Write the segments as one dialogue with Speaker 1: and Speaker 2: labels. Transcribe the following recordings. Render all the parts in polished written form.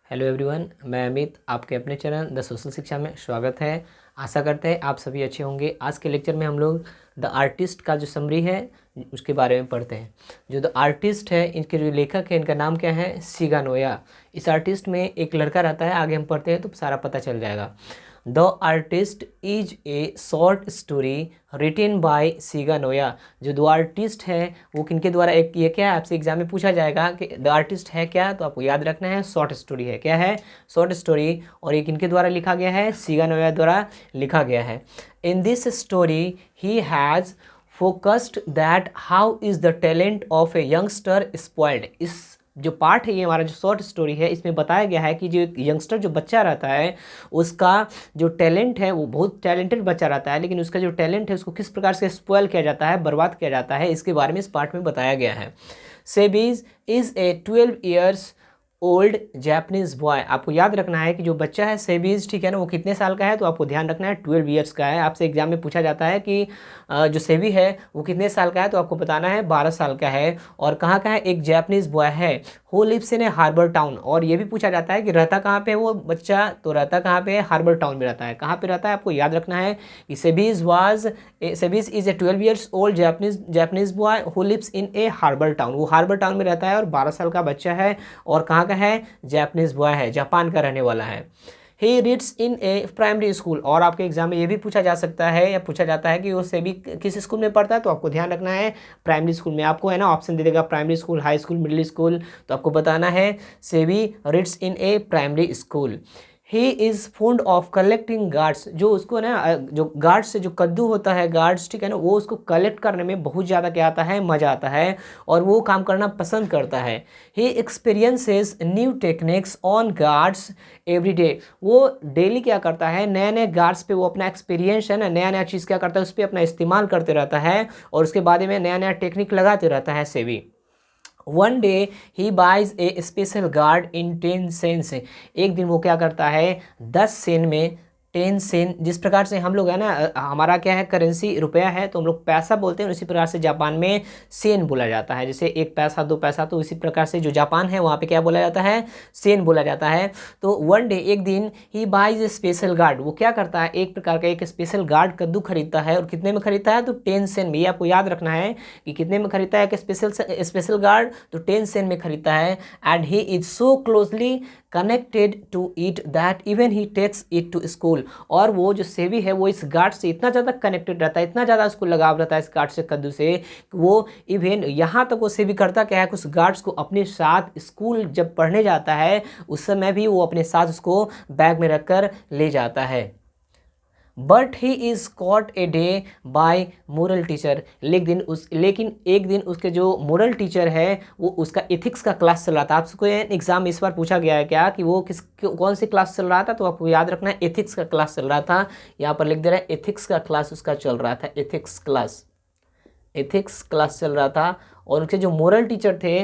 Speaker 1: Hello everyone, मैं अमित आपके अपने चैनल द सोशल शिक्षा में स्वागत है। आशा करते हैं आप सभी अच्छे होंगे। आज के लेक्चर में हम लोग द आर्टिस्ट का जो समरी है उसके बारे में पढ़ते हैं। जो द आर्टिस्ट है, इनके जो लेखक है इनका नाम क्या है? सिगा नोया। इस आर्टिस्ट में एक लड़का रहता है, आगे हम पढ़ते हैं तो सारा पता चल जाएगा। The artist is a short story written by Shiga Naoya. जो द आर्टिस्ट है वो किनके द्वारा, एक ये क्या है आपसे एग्जाम में पूछा जाएगा कि द आर्टिस्ट है क्या, तो आपको याद रखना है शॉर्ट स्टोरी है। क्या है? Short story. और ये किनके द्वारा लिखा गया है? सिगा नोया द्वारा लिखा गया है। In this story he has focused that how is the talent of a youngster spoiled. इस जो पार्ट है, ये हमारा जो शॉर्ट स्टोरी है, इसमें बताया गया है कि जो यंगस्टर जो बच्चा रहता है उसका जो टैलेंट है, वो बहुत टैलेंटेड बच्चा रहता है, लेकिन उसका जो टैलेंट है उसको किस प्रकार से स्पॉइल किया जाता है, बर्बाद किया जाता है, इसके बारे में इस पार्ट में बताया गया है। Seibei is a 12 years old Japanese boy. आपको याद रखना है कि जो बच्चा है सेबीज, ठीक है ना, वो कितने साल का है, तो आपको ध्यान रखना है 12 ईयर्स का है। आपसे एग्जाम में पूछा जाता है कि जो सेबी है वो कितने साल का है, तो आपको बताना है 12 साल का है। और कहाँ का है? एक जापानीज बॉय है who lives in a harbour town. और ये भी पूछा जाता है कि रहता कहाँ पे है वो बच्चा, तो रहता कहाँ पे है? हार्बर टाउन में रहता है। कहाँ पे रहता है आपको याद रखना है कि Seibei is a 12 years old Japanese boy who lives in a harbour town. वो हार्बर टाउन में रहता है और 12 साल का बच्चा है। और कहाँ का है? जापानीज बॉय है, जापान का रहने वाला है। He reads in A primary school. और आपके एग्जाम में ये भी पूछा जा सकता है या पूछा जाता है कि वो सेबी किस स्कूल में पढ़ता है, तो आपको ध्यान रखना है प्राइमरी स्कूल में। आपको है ना ऑप्शन दे देगा primary school, high school, middle school, तो आपको बताना है SEBI reads in A primary school. He is fond of collecting guards. जो उसको ना जो गार्ड्स से जो कद्दू होता है, गार्ड्स, ठीक है ना, वो उसको कलेक्ट करने में बहुत ज़्यादा क्या आता है? मज़ा आता है, और वो काम करना पसंद करता है। He experiences new techniques on gourds every day. वो डेली क्या करता है? नए नए गार्ड्स पे वो अपना एक्सपीरियंस है ना, नया नया चीज़ क्या करता है उस पर अपना इस्तेमाल करते रहता है, और उसके बाद में नया नया टेक्निक लगाते रहता है Seibei. One day he buys a special gourd in 10 cents. एक दिन वो क्या करता है? 10 सेन में, 10 सेन, जिस प्रकार से हम लोग है ना, हमारा क्या है करेंसी रुपया है, तो हम लोग पैसा बोलते हैं, उसी प्रकार से जापान में सेन बोला जाता है। जैसे 1 पैसा 2 पैसा, तो इसी प्रकार से जो जापान है वहाँ पे क्या बोला जाता है? सेन बोला जाता है। तो वन डे, एक दिन, he buys a special gourd, वो क्या करता है? एक प्रकार का एक स्पेशल गार्ड कद्दू खरीदता है। और कितने में खरीदता है? तो 10 सेन में। ये आपको याद रखना है कि कितने में खरीदता है एक स्पेशल गार्ड, तो 10 सेन में खरीदता है। And he is so closely connected to it that even he takes it to school. और वो जो सेबी है वो इस गार्ड से इतना ज़्यादा कनेक्टेड रहता है, इतना ज़्यादा उसको लगाव रहता है इस गार्ड से, कद्दू से, वो इवन यहाँ तक वो सेबी करता क्या है, कुछ गार्ड्स को अपने साथ स्कूल जब पढ़ने जाता है उस समय भी वो अपने साथ उसको बैग में रखकर ले जाता है। But he is caught a day by moral teacher. लेकिन एक दिन उसके जो मोरल टीचर है वो उसका एथिक्स का क्लास चल रहा था। आपको एग्जाम में इस बार पूछा गया है क्या कि वो कौन सी क्लास चल रहा था, तो आपको याद रखना है एथिक्स का क्लास चल रहा था। यहाँ पर लिख दे रहा है एथिक्स का क्लास उसका चल रहा था, एथिक्स क्लास चल रहा था। और उसके जो मोरल टीचर थे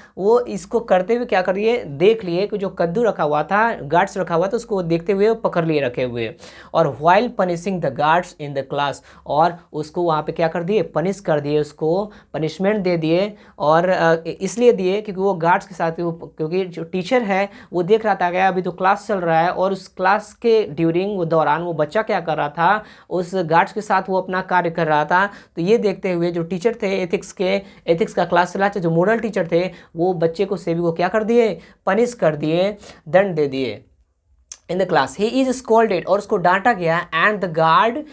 Speaker 1: वो इसको करते हुए क्या कर दिए, देख लिए कि जो कद्दू रखा हुआ था, गार्ड्स रखा हुआ था, उसको देखते हुए पकड़ लिए रखे हुए। और while punishing the guards in the class, और उसको वहाँ पे क्या कर दिए? पनिश कर दिए, उसको पनिशमेंट दे दिए। और इसलिए दिए क्योंकि वो गार्ड्स के साथ, क्योंकि जो टीचर है वो देख रहा था कि अभी तो क्लास चल रहा है, और उस क्लास के ड्यूरिंग वो दौरान वो बच्चा क्या कर रहा था, उस गार्ड्स के साथ वो अपना कार्य कर रहा था। तो ये देखते हुए जो टीचर थे एथिक्स का क्लास चला, जो मोरल टीचर थे वो बच्चे को, सेबी को क्या कर दिए? पनिश कर दिए, दंड दे दिए in the class. He is scolded, और उसको डांटा गया। And the gourd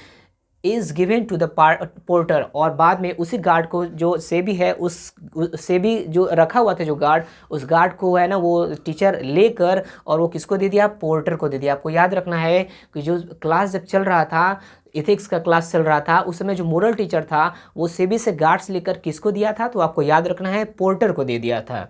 Speaker 1: is given to the porter, और बाद में उसी गार्ड को, जो सेबी है, उस सेबी जो रखा हुआ था जो गार्ड, उस गार्ड को है ना वो टीचर लेकर, और वो किसको दे दिया? पोर्टर को दे दिया। आपको याद रखना है कि जो क्लास जब चल रहा था, एथिक्स का क्लास चल रहा था, उस समय जो मोरल टीचर था वो सेबी से गार्ड्स लेकर किसको दिया था, तो आपको याद रखना है पोर्टर को दे दिया था।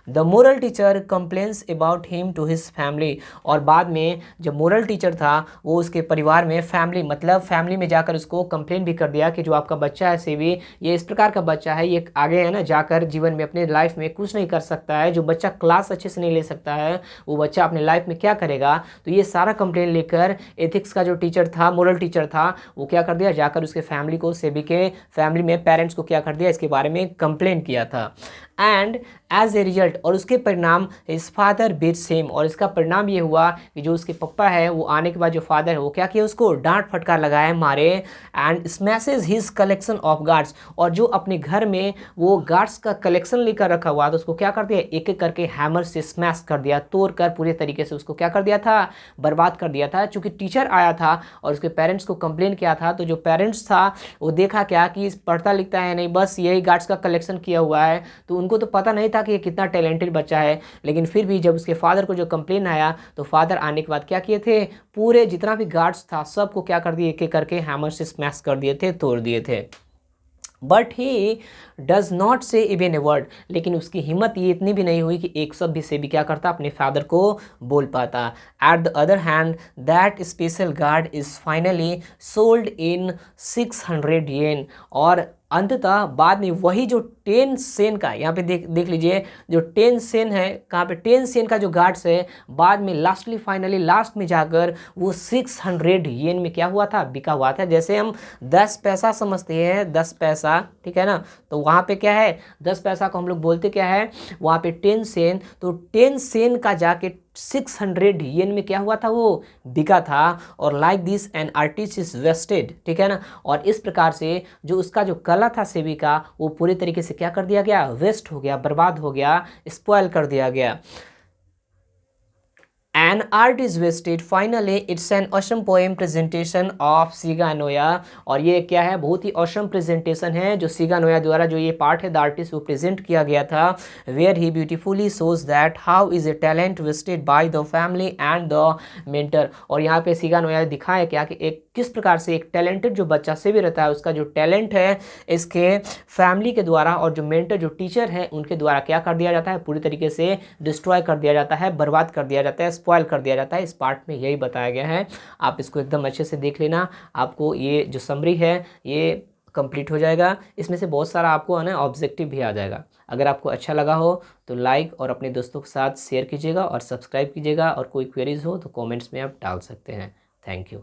Speaker 1: The moral teacher complains about him to his family, और बाद में जब मोरल टीचर था वो उसके परिवार में, फैमिली में जाकर उसको कंप्लेन भी कर दिया कि जो आपका बच्चा है सेबी, ये इस प्रकार का बच्चा है, ये आगे है ना जाकर जीवन में अपने लाइफ में कुछ नहीं कर सकता है। जो बच्चा क्लास अच्छे से नहीं ले सकता है वो बच्चा अपने लाइफ में क्या करेगा। तो ये सारा कंप्लेन लेकर एथिक्स का जो टीचर था, मोरल टीचर था, वो क्या कर दिया, जाकर उसके फैमिली को, सेबी के फैमिली में पेरेंट्स को क्या कर दिया, इसके बारे में कंप्लेन किया था। एंड एज ए रिजल्ट, और उसके परिणाम हिज फादर बीट सेम, और इसका परिणाम ये हुआ कि जो उसके पप्पा है वो आने के बाद जो फादर है वो क्या किया, उसको डांट फटकार लगाए, मारे। And smashes his collection of guards, और जो अपने घर में वो गार्ड्स का कलेक्शन लेकर रखा हुआ तो उसको क्या कर दिया, एक एक करके हैमर से स्मैश कर दिया, तोड़ कर पूरे तरीके से उसको क्या कर दिया था, बर्बाद कर दिया था। चूंकि टीचर आया था और उसके पेरेंट्स को कंप्लेन किया था, तो जो पेरेंट्स था वो देखा क्या कि पढ़ता लिखता है नहीं, बस यही गार्ड्स का कलेक्शन किया हुआ है, तो उनको तो पता नहीं था कि ये कितना टैलेंटेड बच्चा है। लेकिन फिर भी जब उसके फादर को जो कंप्लेन आया तो फादर आने के बाद क्या किए थे, पूरे जितना भी गार्ड्स था सबको क्या कर दिए, एक एक करके हैमर से स्मैश कर दिए थे, तोड़ दिए थे। बट ही डज नॉट से इवन ए वर्ड, लेकिन उसकी हिम्मत ये इतनी भी नहीं हुई कि एक शब्द भी से भी क्या करता, अपने फादर को बोल पाता। At the other hand that special guard is finally sold in 600 येन, और अंततः बाद में वही जो 10 सेन का, यहाँ पे देख लीजिए, जो 10 सेन है, कहाँ पे 10 सेन का जो गार्ड्स है, बाद में लास्टली फाइनली लास्ट में जाकर वो 600 येन में क्या हुआ था, बिका हुआ था। जैसे हम 10 पैसा समझते हैं, 10 पैसा, ठीक है ना, तो वहाँ पे क्या है, 10 पैसा को हम लोग बोलते क्या है, वहाँ पे 10 सेन, तो 10 सेन का जाके 600 येन में क्या हुआ था, वो बिका था। और like this an artist is wasted, ठीक है ना, और इस प्रकार से जो उसका जो कला था सेबी का, वो पूरी तरीके से क्या कर दिया गया, वेस्ट हो गया, बर्बाद हो गया, स्पॉइल कर दिया गया। An art is wasted. Finally, it's an awesome poem presentation of सीगा नोया, और ये क्या है, बहुत ही awesome presentation है जो सीगा नोया द्वारा जो ये पार्ट है द आर्टिस्ट वो प्रेजेंट किया गया था, where he beautifully shows that how is a talent wasted by the family and the mentor। और यहाँ पे सीगा नोया दिखाया क्या कि एक किस प्रकार से एक टैलेंटेड जो बच्चा से भी रहता है, उसका जो टैलेंट है इसके फैमिली के द्वारा और जो मेंटर जो टीचर है उनके द्वारा क्या कर दिया जाता है, पूरी तरीके से डिस्ट्रॉय कर दिया जाता है, बर्बाद कर दिया जाता है, स्पॉइल कर दिया जाता है। इस पार्ट में यही बताया गया है, आप इसको एकदम अच्छे से देख लेना, आपको ये जो समरी है ये कंप्लीट हो जाएगा। इसमें से बहुत सारा आपको है ना ऑब्जेक्टिव भी आ जाएगा। अगर आपको अच्छा लगा हो तो लाइक और अपने दोस्तों के साथ शेयर कीजिएगा और सब्सक्राइब कीजिएगा, और कोई क्वेरीज हो तो कमेंट्स में आप डाल सकते हैं। Thank you.